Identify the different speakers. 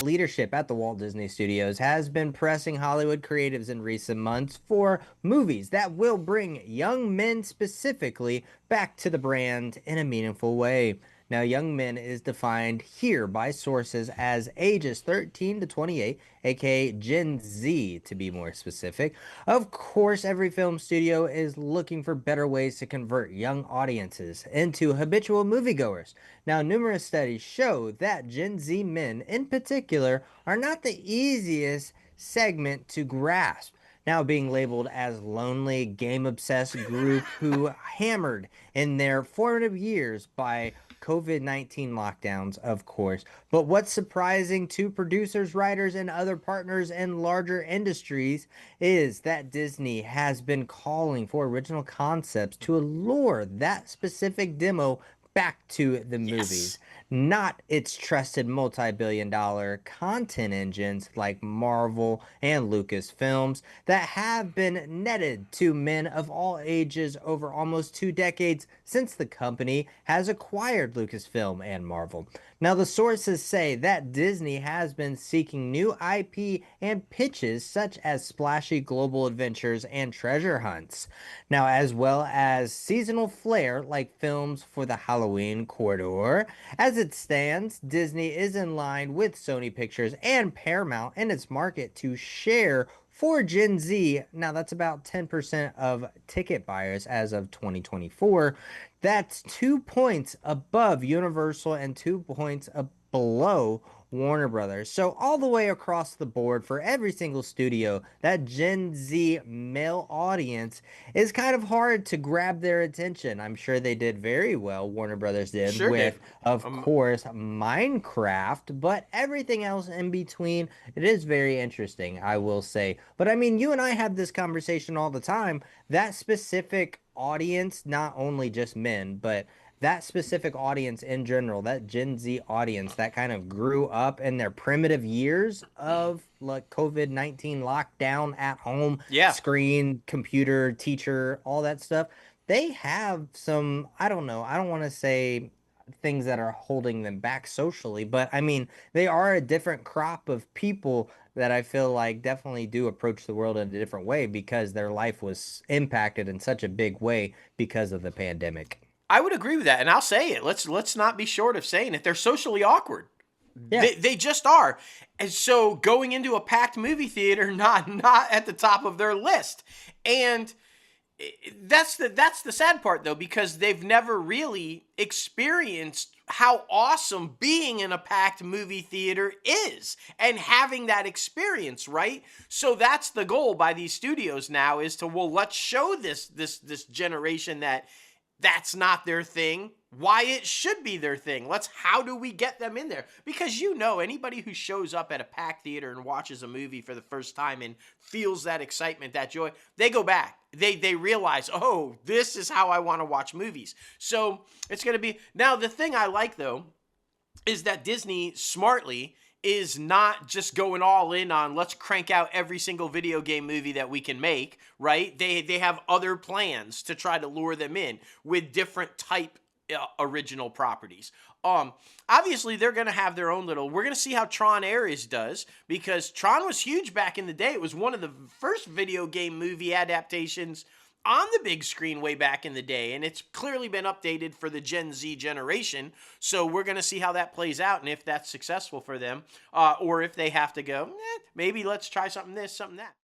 Speaker 1: leadership at the Walt Disney Studios has been pressing Hollywood creatives in recent months for movies that will bring young men specifically back to the brand in a meaningful way. Now, young men is defined here by sources as ages 13 to 28, aka Gen Z to be more specific. Of course, every film studio is looking for better ways to convert young audiences into habitual moviegoers. Now, numerous studies show that Gen Z men in particular are not the easiest segment to grasp. Now being labeled as lonely, game-obsessed group who hammered in their formative years by COVID-19 lockdowns, of course. But what's surprising to producers, writers, and other partners in larger industries is that Disney has been calling for original concepts to allure that specific demo back to the
Speaker 2: Yes.
Speaker 1: movies, not its trusted multi-billion-dollar content engines like Marvel and Lucasfilms that have been netted to men of all ages over almost 2 decades since the company has acquired Lucasfilm and Marvel. Now, the sources say that Disney has been seeking new IP and pitches such as splashy global adventures and treasure hunts. Now, as well as seasonal flair like films for the Halloween corridor. As it stands, Disney is in line with Sony Pictures and Paramount in its market to share for Gen Z. Now, that's about 10% of ticket buyers as of 2024. That's 2 points above Universal and 2 points below Warner Brothers. So all the way across the board for every single studio, that Gen Z male audience is kind of hard to grab their attention. I'm sure they did very well, Warner Brothers did,
Speaker 2: Sure did.
Speaker 1: with, of
Speaker 2: Um,
Speaker 1: course, Minecraft, but everything else in between, it is very interesting, I will say. But I mean, you and I have this conversation all the time. That specific audience, not only just men, but that specific audience in general, that Gen Z audience that kind of grew up in their primitive years of like COVID-19 lockdown at home,
Speaker 2: yeah.
Speaker 1: screen, computer, teacher, all that stuff, they have some, I don't know, I don't want to say things that are holding them back socially, but I mean, they are a different crop of people that I feel like definitely do approach the world in a different way because their life was impacted in such a big way because of the pandemic.
Speaker 2: I would agree with that, and I'll say it. Let's not be short of saying it. They're socially awkward.
Speaker 1: Yeah.
Speaker 2: They just are. And so going into a packed movie theater, not at the top of their list. And that's the sad part though, because they've never really experienced how awesome being in a packed movie theater is and having that experience, right? So that's the goal by these studios now, is to, well, let's show this generation that that's not their thing, why it should be their thing. How do we get them in there? Because anybody who shows up at a packed theater and watches a movie for the first time and feels that excitement, that joy, they go back. They realize, oh, this is how I want to watch movies. So it's going to be, now the thing I like though is that Disney smartly is not just going all in on, let's crank out every single video game movie that we can make, right? They have other plans to try to lure them in with different type original properties. Obviously they're going to have their own little, we're going to see how Tron Ares does, because Tron was huge back in the day. It was one of the first video game movie adaptations on the big screen way back in the day, and it's clearly been updated for the Gen Z generation. So we're going to see how that plays out, and if that's successful for them, or if they have to go, maybe let's try something this, something that.